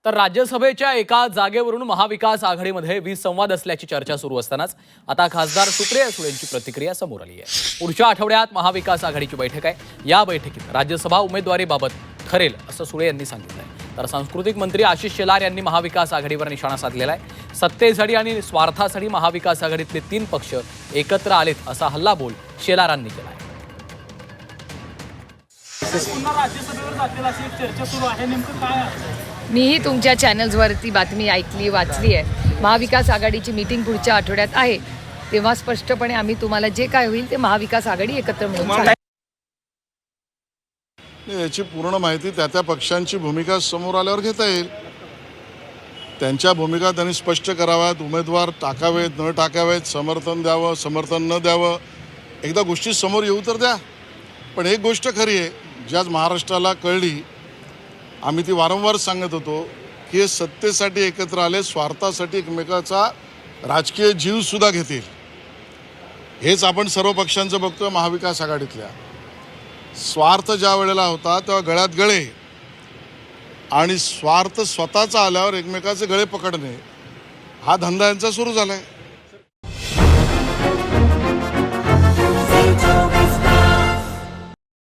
तर राज्यसभेच्या एका जागेवरून महाविकास आघाडीमध्ये विसंवाद असल्याची चर्चा सुरू असतानाच आता खासदार सुप्रिया सुळेंची प्रतिक्रिया समोर आली आहे। पुढच्या आठवड्यात महाविकास आघाडीची बैठक आहे। या बैठकीत राज्यसभा उमेदवारीबाबत ठरेल असं सुळे यांनी सांगितलंय। तर सांस्कृतिक मंत्री आशिष शेलार यांनी महाविकास आघाडीवर निशाणा साधलेला आहे। सत्तेसाठी आणि स्वार्थासाठी महाविकास आघाडीतले 3 पक्ष एकत्र आलेत असा हल्लाबोल शेलारांनी केला आहे। राज्यसभेवर जातील अशी एक चर्चा सुरू आहे, नेमकं काय आहे? मीही तुमच्या चॅनल्सवरती बातमी ऐकली वाचली आहे। महाविकास आघाडीची मीटिंग पुढच्या आठवड्यात आहे, तेव्हा स्पष्टपणे आम्ही तुम्हाला जे काय होईल ते महाविकास आघाडी एकत्र मिळून सांगू। याची पूर्ण माहिती त्या पक्षांची भूमिका समोर आल्यावर घेता येईल। त्यांच्या भूमिका त्यांनी स्पष्ट कराव्यात, उमेदवार टाकावेत न टाकावेत, समर्थन द्यावं समर्थन न द्यावं, एकदा गोष्टी समोर येऊ तर द्या। पण एक गोष्ट खरी आहे, जी आज महाराष्ट्राला कळली, आम्ही ती वारंवार सांगत होतो की हे सत्तेसाठी एकत्र आले, स्वार्थासाठी एकमेकाचा राजकीय जीवसुद्धा घेतील। हेच आपण सर्व पक्षांचं बघतोय। महाविकास आघाडीतल्या स्वार्थ ज्या वेळेला होता तेव्हा गळ्यात गळे, आणि स्वार्थ स्वतःचा आल्यावर एकमेकाचे गळे पकडणे हा धंदा यांचा सुरू झाला आहे।